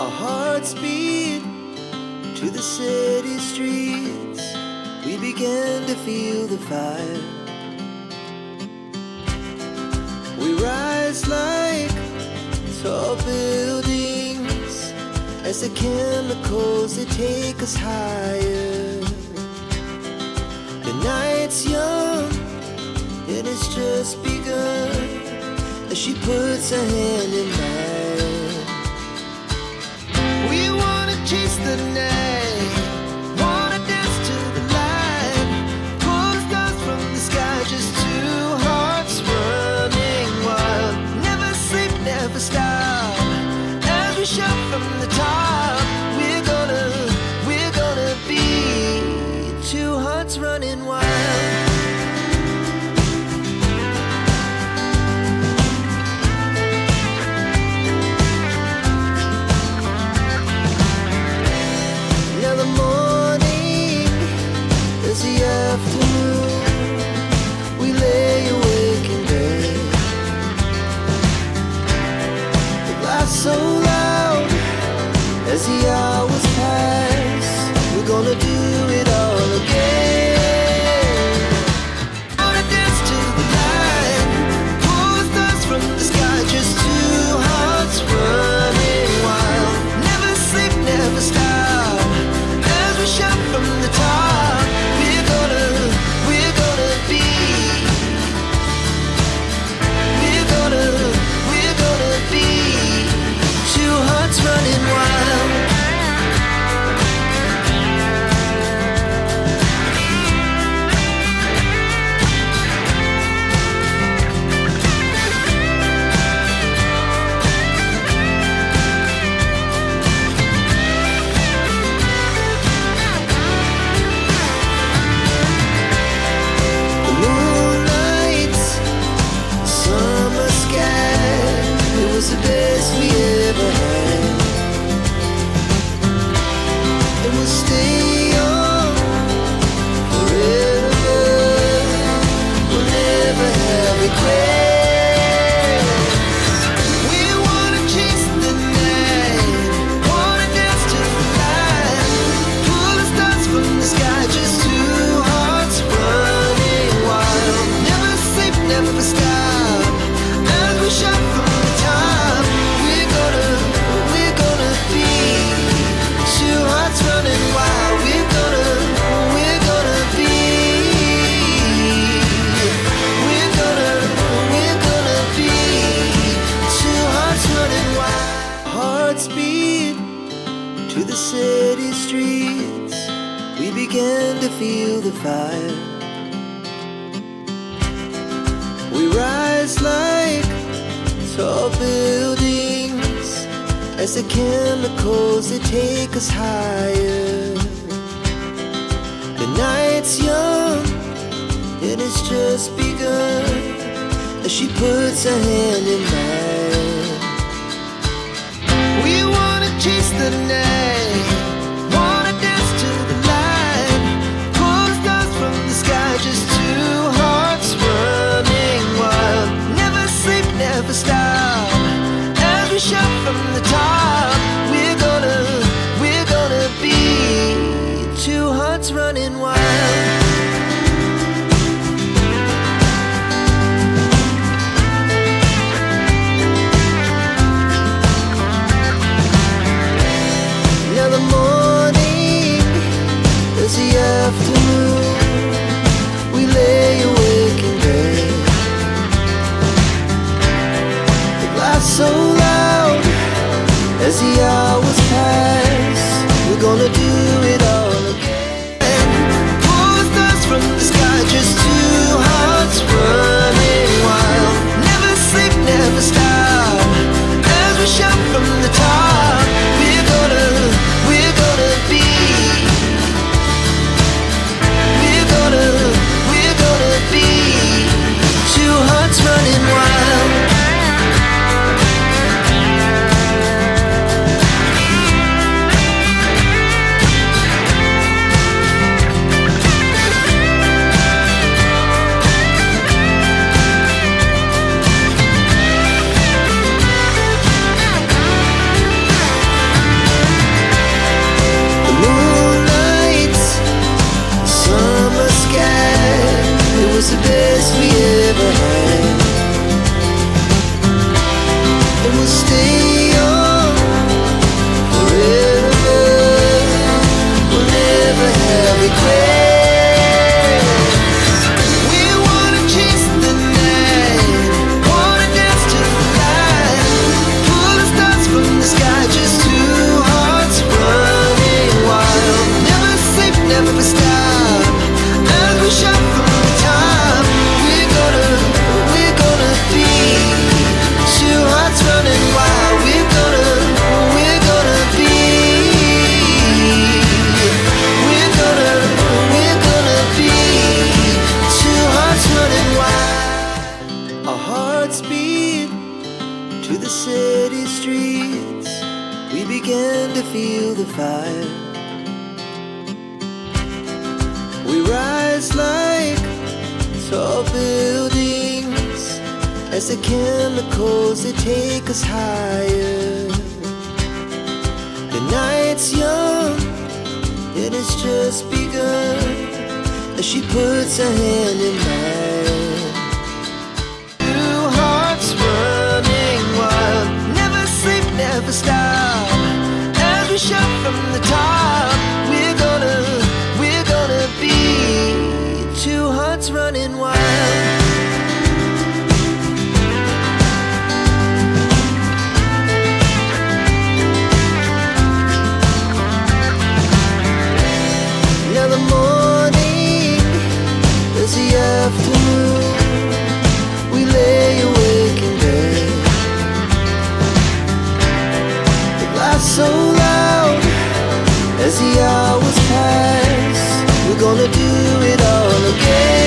Our hearts beat to the city streets. We began to feel the fire. We rise like tall buildings as the chemicals they take us higher. The night's young and it's just begun as she puts her hand in mine. We wanna chase the night, wanna dance to the light, pull the stars from the sky, just two hearts running wild. Never sleep, never stop, as we shout from the top. We're gonna be two hearts running wild. We lay awake in bed. The laughs so loud as the hours pass. We're gonna do it all again. Gonna dance to the light, pull the stars from the sky, just two hearts running wild. Never sleep, never stop, as we shout from the top. Running wild. The moonlight, summer sky, it was the best we ever had. We'll stay young forever. We'll never have regrets. We wanna chase the night, wanna dance to the light, pull the stars from the sky, just two hearts running wild. Never sleep, never stop, as we shout from the top. We're gonna be two hearts running wild. We're gonna be two hearts running wild. Hearts beat to the city streets. We began to feel the fire. We rise like tall buildings as the chemicals they take us higher. The night's young and it's just begun as she puts her hand in mine. We wanna chase the night, wanna dance to the light, pull the stars from the sky, just two hearts running wild. Never sleep, never stop, as we shout from the top. We're gonna be two hearts running wild. we began to feel the fire. We rise like tall buildings as the chemicals they take us higher. The night's young, it has just begun as she puts her hand in mine. Two hearts running wild, never sleep, never stop. As we shout from the top, we're gonna be two hearts running wild. Now the morning is the afternoon. We lay awake in bed. It laughs so loud as the hours pass. We're gonna do it all again.